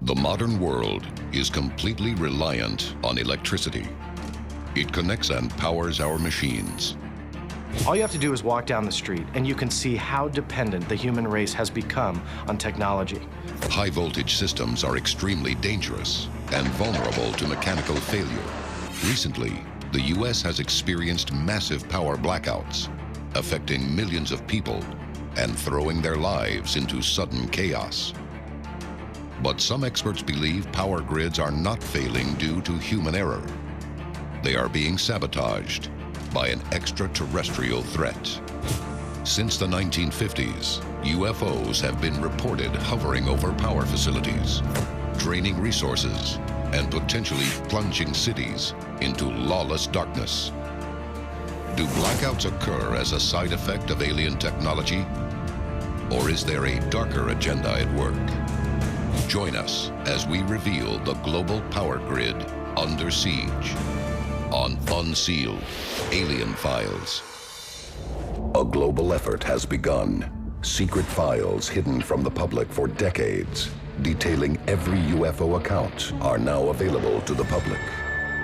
The modern world is completely reliant on electricity. It connects and powers our machines. All you have to do is walk down the street and you can see how dependent the human race has become on technology. High voltage systems are extremely dangerous and vulnerable to mechanical failure. Recently, the US has experienced massive power blackouts, affecting millions of people and throwing their lives into sudden chaos. But some experts believe power grids are not failing due to human error. They are being sabotaged by an extraterrestrial threat. Since the 1950s, UFOs have been reported hovering over power facilities, draining resources, and potentially plunging cities into lawless darkness. Do blackouts occur as a side effect of alien technology? Or is there a darker agenda at work? Join us as we reveal the global power grid under siege on Unsealed, Alien Files. A global effort has begun. Secret files hidden from the public for decades, detailing every UFO account, are now available to the public.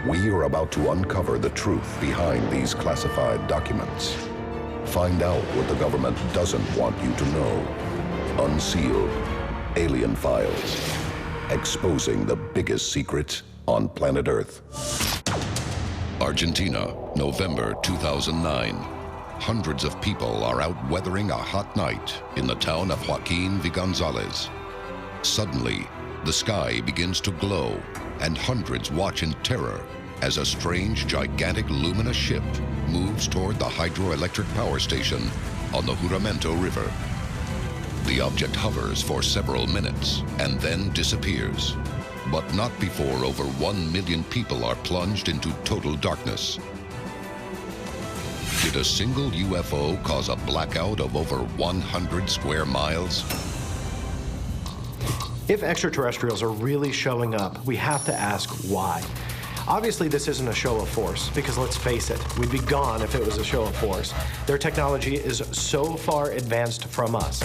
We are about to uncover the truth behind these classified documents. Find out what the government doesn't want you to know. Unsealed, Alien Files, exposing the biggest secret on planet Earth. Argentina, November 2009. Hundreds of people are out weathering a hot night in the town of Joaquin V. Gonzalez. Suddenly, the sky begins to glow, and hundreds watch in terror as a strange, gigantic, luminous ship moves toward the hydroelectric power station on the Juramento River. The object hovers for several minutes and then disappears, but not before over 1 million people are plunged into total darkness. Did a single UFO cause a blackout of over 100 square miles? If extraterrestrials are really showing up, we have to ask why. Obviously, this isn't a show of force, because let's face it, we'd be gone if it was a show of force. Their technology is so far advanced from us.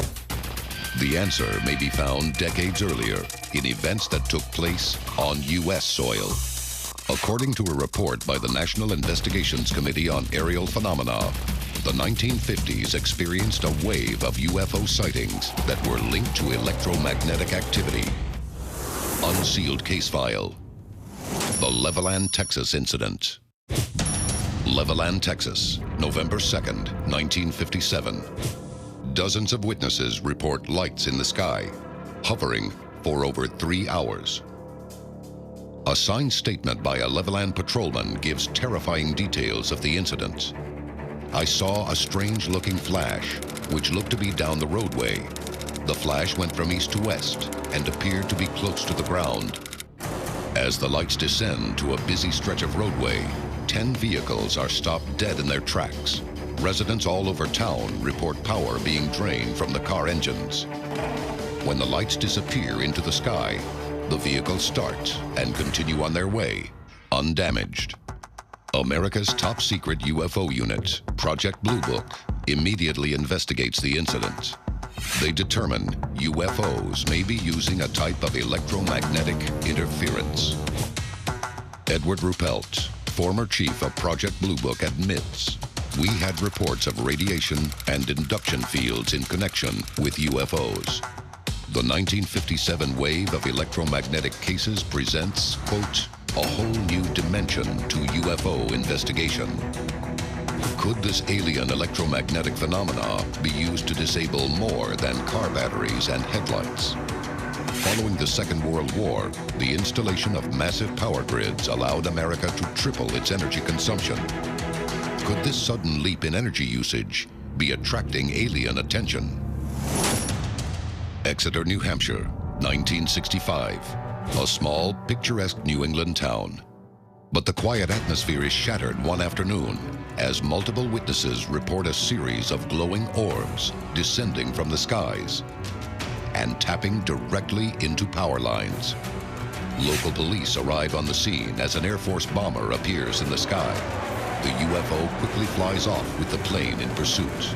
The answer may be found decades earlier in events that took place on U.S. soil. According to a report by the National Investigations Committee on Aerial Phenomena, the 1950s experienced a wave of UFO sightings that were linked to electromagnetic activity. Unsealed case file. The Levelland, Texas incident. Levelland, Texas, November 2nd, 1957. Dozens of witnesses report lights in the sky, hovering for over 3 hours. A signed statement by a Levelland patrolman gives terrifying details of the incident. I saw a strange-looking flash, which looked to be down the roadway. The flash went from east to west and appeared to be close to the ground. As the lights descend to a busy stretch of roadway, 10 vehicles are stopped dead in their tracks. Residents all over town report power being drained from the car engines. When the lights disappear into the sky, the vehicles start and continue on their way, undamaged. America's top secret UFO unit, Project Blue Book, immediately investigates the incident. They determine UFOs may be using a type of electromagnetic interference. Edward Ruppelt, former chief of Project Blue Book, admits, "We had reports of radiation and induction fields in connection with UFOs. The 1957 wave of electromagnetic cases presents, quote, a whole new dimension to UFO investigation. Could this alien electromagnetic phenomena be used to disable more than car batteries and headlights?" Following the Second World War, the installation of massive power grids allowed America to triple its energy consumption. Could this sudden leap in energy usage be attracting alien attention? Exeter, New Hampshire, 1965. A small, picturesque New England town. But the quiet atmosphere is shattered one afternoon as multiple witnesses report a series of glowing orbs descending from the skies and tapping directly into power lines. Local police arrive on the scene as an Air Force bomber appears in the sky. The UFO quickly flies off with the plane in pursuit.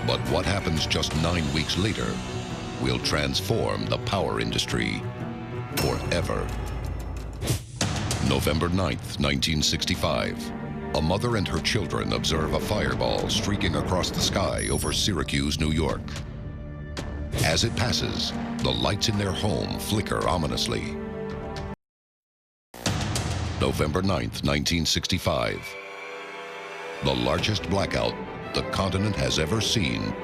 But what happens just 9 weeks later will transform the power industry. forever. November 9th, 1965. A mother and her children observe a fireball streaking across the sky over Syracuse, New York. As it passes, the lights in their home flicker ominously. November 9th, 1965. The largest blackout the continent has ever seen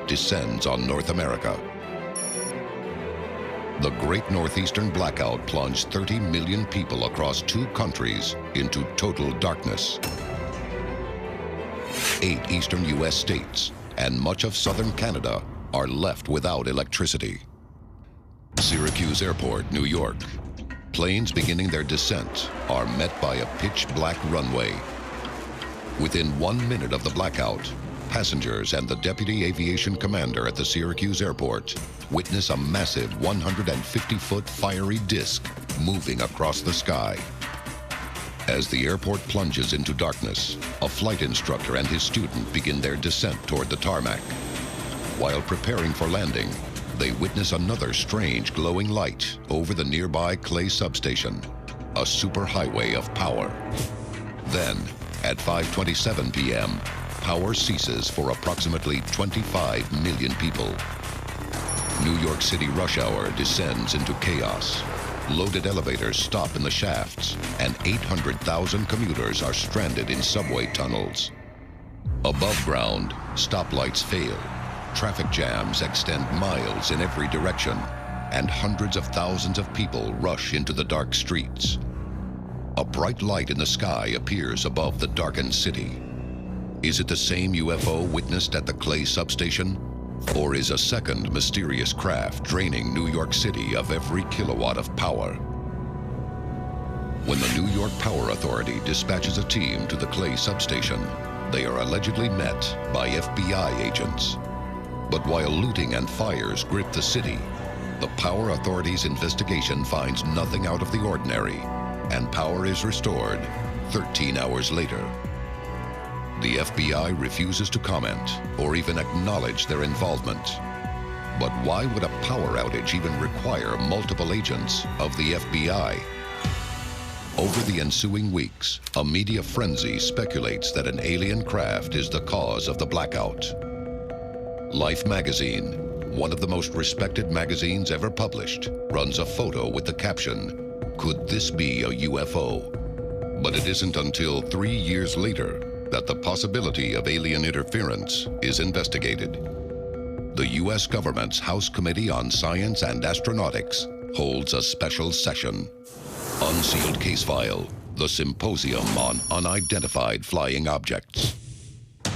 descends on North America. The Great Northeastern Blackout plunged 30 million people across 2 countries into total darkness. 8 eastern U.S. states and much of southern Canada are left without electricity. Syracuse Airport, New York. Planes beginning their descent are met by a pitch-black runway. Within 1 minute of the blackout, passengers and the deputy aviation commander at the Syracuse Airport witness a massive 150-foot fiery disc moving across the sky. As the airport plunges into darkness, a flight instructor and his student begin their descent toward the tarmac. While preparing for landing, they witness another strange glowing light over the nearby Clay substation, a superhighway of power. Then, at 5:27 p.m., power ceases for approximately 25 million people. New York City rush hour descends into chaos. Loaded elevators stop in the shafts, and 800,000 commuters are stranded in subway tunnels. Above ground, stoplights fail. Traffic jams extend miles in every direction, and hundreds of thousands of people rush into the dark streets. A bright light in the sky appears above the darkened city. Is it the same UFO witnessed at the Clay substation? Or is a second mysterious craft draining New York City of every kilowatt of power? When the New York Power Authority dispatches a team to the Clay substation, they are allegedly met by FBI agents. But while looting and fires grip the city, the Power Authority's investigation finds nothing out of the ordinary, and power is restored 13 hours later. The FBI refuses to comment or even acknowledge their involvement. But why would a power outage even require multiple agents of the FBI? Over the ensuing weeks, a media frenzy speculates that an alien craft is the cause of the blackout. Life magazine, one of the most respected magazines ever published, runs a photo with the caption, "Could this be a UFO?" But it isn't until 3 years later that the possibility of alien interference is investigated. The U.S. government's House Committee on Science and Astronautics holds a special session. Unsealed Case File, the Symposium on Unidentified Flying Objects.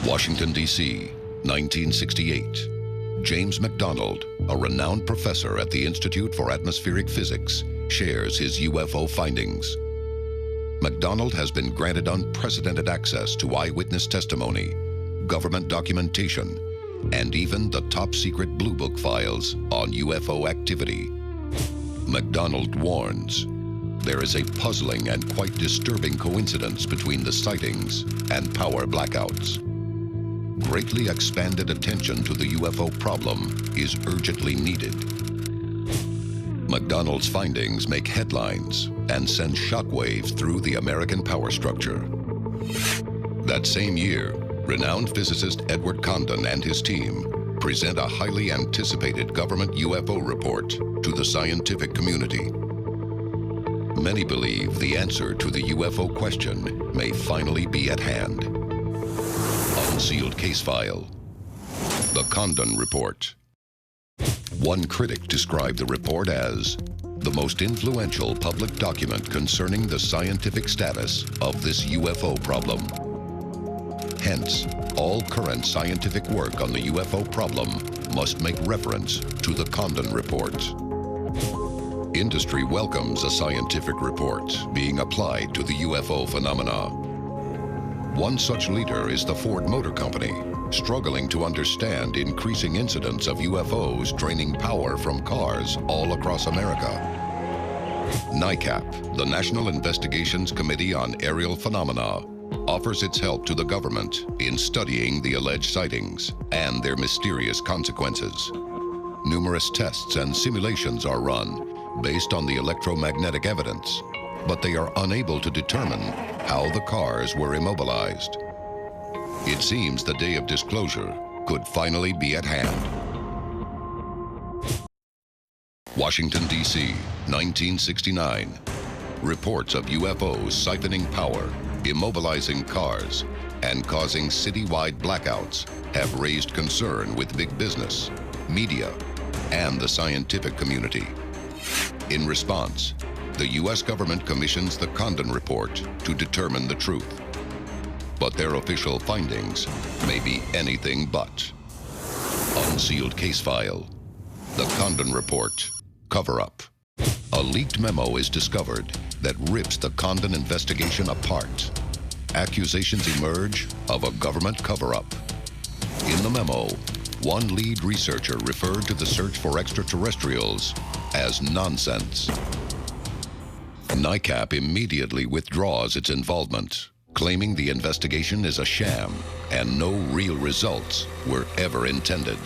Washington, D.C., 1968. James McDonald, a renowned professor at the Institute for Atmospheric Physics, shares his UFO findings. McDonald has been granted unprecedented access to eyewitness testimony, government documentation, and even the top-secret Blue Book files on UFO activity. McDonald warns, there is a puzzling and quite disturbing coincidence between the sightings and power blackouts. Greatly expanded attention to the UFO problem is urgently needed. McDonald's findings make headlines and send shockwaves through the American power structure. That same year, renowned physicist Edward Condon and his team present a highly anticipated government UFO report to the scientific community. Many believe the answer to the UFO question may finally be at hand. Unsealed Case File. The Condon Report. One critic described the report as the most influential public document concerning the scientific status of this UFO problem. Hence, all current scientific work on the UFO problem must make reference to the Condon Report. Industry welcomes a scientific report being applied to the UFO phenomena. One such leader is the Ford Motor Company, struggling to understand increasing incidents of UFOs draining power from cars all across America. NICAP, the National Investigations Committee on Aerial Phenomena, offers its help to the government in studying the alleged sightings and their mysterious consequences. Numerous tests and simulations are run, based on the electromagnetic evidence, but they are unable to determine how the cars were immobilized. It seems the day of disclosure could finally be at hand. Washington, D.C., 1969. Reports of UFOs siphoning power, immobilizing cars, and causing citywide blackouts have raised concern with big business, media, and the scientific community. In response, the U.S. government commissions the Condon Report to determine the truth. But their official findings may be anything but. Unsealed case file. The Condon Report. Cover-up. A leaked memo is discovered that rips the Condon investigation apart. Accusations emerge of a government cover-up. In the memo, one lead researcher referred to the search for extraterrestrials as nonsense. NICAP immediately withdraws its involvement, claiming the investigation is a sham and no real results were ever intended.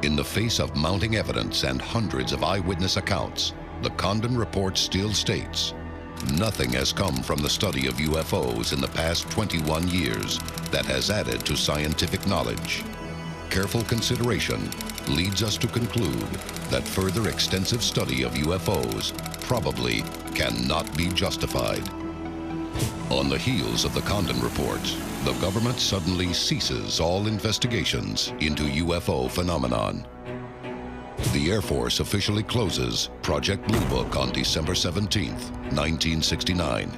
In the face of mounting evidence and hundreds of eyewitness accounts, the Condon Report still states, nothing has come from the study of UFOs in the past 21 years that has added to scientific knowledge. Careful consideration leads us to conclude that further extensive study of UFOs probably cannot be justified. On the heels of the Condon Report, the government suddenly ceases all investigations into UFO phenomenon. The Air Force officially closes Project Blue Book on December 17, 1969.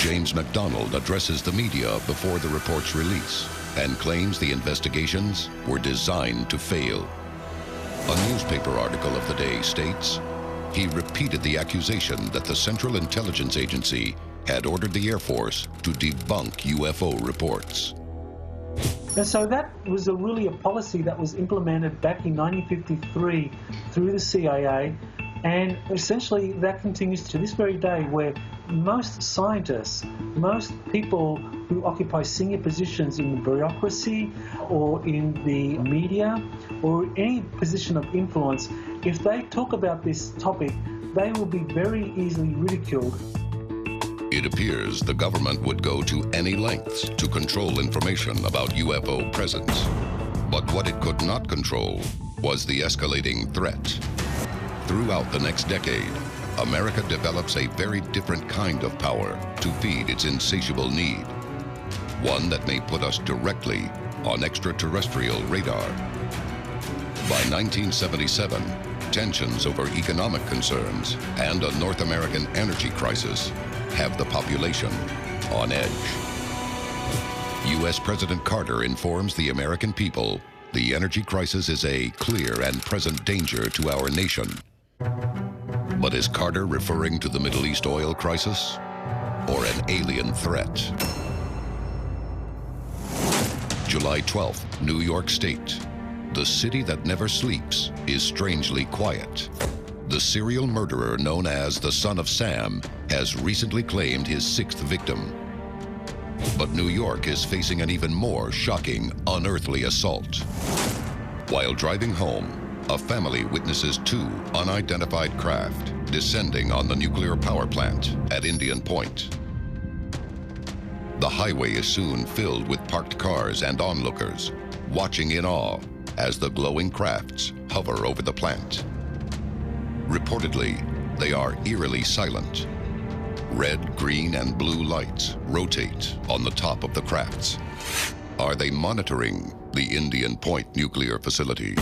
James McDonald addresses the media before the report's release and claims the investigations were designed to fail. A newspaper article of the day states, he repeated the accusation that the Central Intelligence Agency had ordered the Air Force to debunk UFO reports. And so that was really a policy that was implemented back in 1953 through the CIA, and essentially that continues to this very day, where most scientists, most people who occupy senior positions in the bureaucracy or in the media or any position of influence, if they talk about this topic, they will be very easily ridiculed. It appears the government would go to any lengths to control information about UFO presence. But what it could not control was the escalating threat. Throughout the next decade, America develops a very different kind of power to feed its insatiable need. One that may put us directly on extraterrestrial radar. By 1977, tensions over economic concerns and a North American energy crisis have the population on edge. U.S. President Carter informs the American people the energy crisis is a clear and present danger to our nation. But is Carter referring to the Middle East oil crisis or an alien threat? July 12th, New York State. The city that never sleeps is strangely quiet. The serial murderer known as the Son of Sam has recently claimed his 6th victim. But New York is facing an even more shocking, unearthly assault. While driving home, a family witnesses 2 unidentified craft descending on the nuclear power plant at Indian Point. The highway is soon filled with parked cars and onlookers, watching in awe as the glowing crafts hover over the plant. Reportedly, they are eerily silent. Red, green, and blue lights rotate on the top of the crafts. Are they monitoring the Indian Point nuclear facility?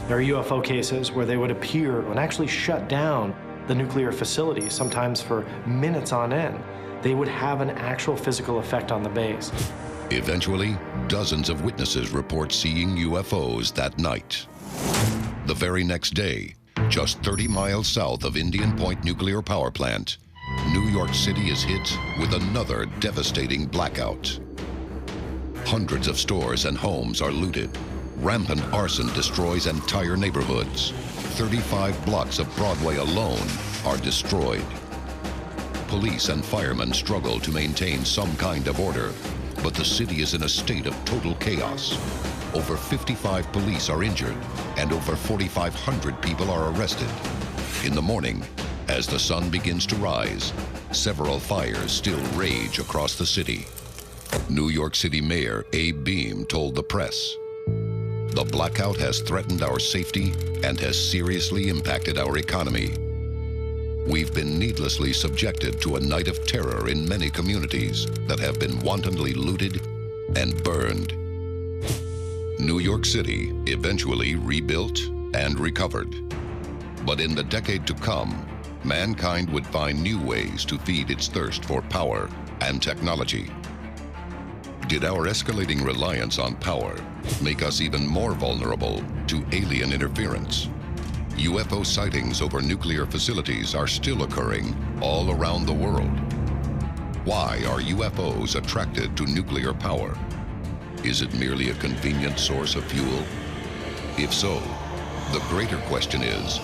There are UFO cases where they would appear and actually shut down the nuclear facility, sometimes for minutes on end. They would have an actual physical effect on the base. Eventually, dozens of witnesses report seeing UFOs that night. The very next day, just 30 miles south of Indian Point nuclear power plant, New York City is hit with another devastating blackout. Hundreds of stores and homes are looted. Rampant arson destroys entire neighborhoods. 35 blocks of Broadway alone are destroyed. Police and firemen struggle to maintain some kind of order, but the city is in a state of total chaos. over 55 police are injured and over 4,500 people are arrested. In the morning, as the sun begins to rise, several fires still rage across the city. New York City Mayor Abe Beame told the press, "The blackout has threatened our safety and has seriously impacted our economy. We've been needlessly subjected to a night of terror in many communities that have been wantonly looted and burned." New York City eventually rebuilt and recovered. But in the decade to come, mankind would find new ways to feed its thirst for power and technology. Did our escalating reliance on power make us even more vulnerable to alien interference? UFO sightings over nuclear facilities are still occurring all around the world. Why are UFOs attracted to nuclear power? Is it merely a convenient source of fuel? If so, the greater question is,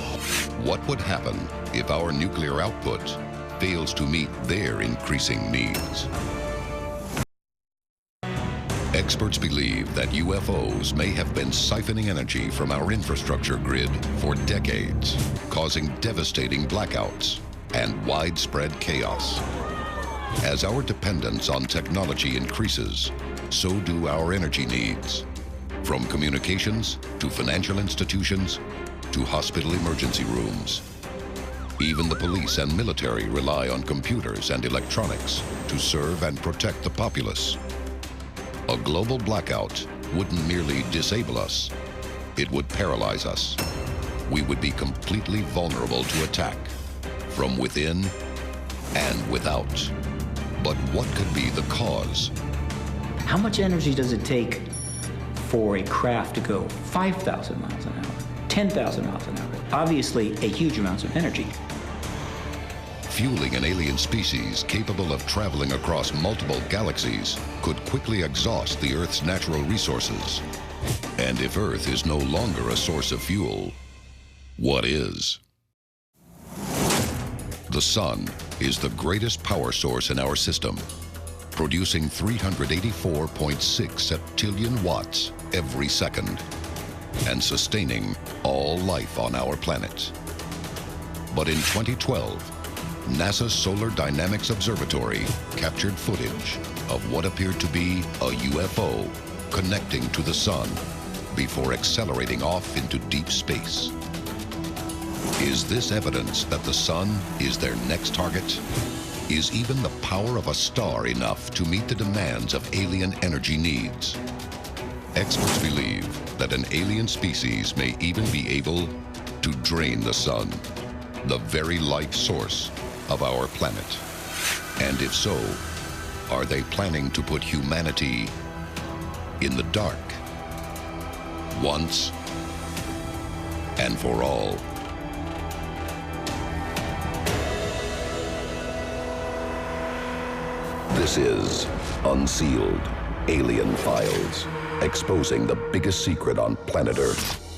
what would happen if our nuclear output fails to meet their increasing needs? Experts believe that UFOs may have been siphoning energy from our infrastructure grid for decades, causing devastating blackouts and widespread chaos. As our dependence on technology increases, so do our energy needs. From communications to financial institutions to hospital emergency rooms. Even the police and military rely on computers and electronics to serve and protect the populace. A global blackout wouldn't merely disable us, it would paralyze us. We would be completely vulnerable to attack, from within and without. But what could be the cause? How much energy does it take for a craft to go 5,000 miles an hour, 10,000 miles an hour? Obviously, a huge amount of energy. Fueling an alien species capable of traveling across multiple galaxies could quickly exhaust the Earth's natural resources. And if Earth is no longer a source of fuel, what is? The sun is the greatest power source in our system, producing 384.6 septillion watts every second and sustaining all life on our planet. But in 2012, NASA's Solar Dynamics Observatory captured footage of what appeared to be a UFO connecting to the sun before accelerating off into deep space. Is this evidence that the sun is their next target? Is even the power of a star enough to meet the demands of alien energy needs? Experts believe that an alien species may even be able to drain the sun, the very life source of our planet. And if so, are they planning to put humanity in the dark once and for all? This is Unsealed, Alien Files, exposing the biggest secret on planet Earth.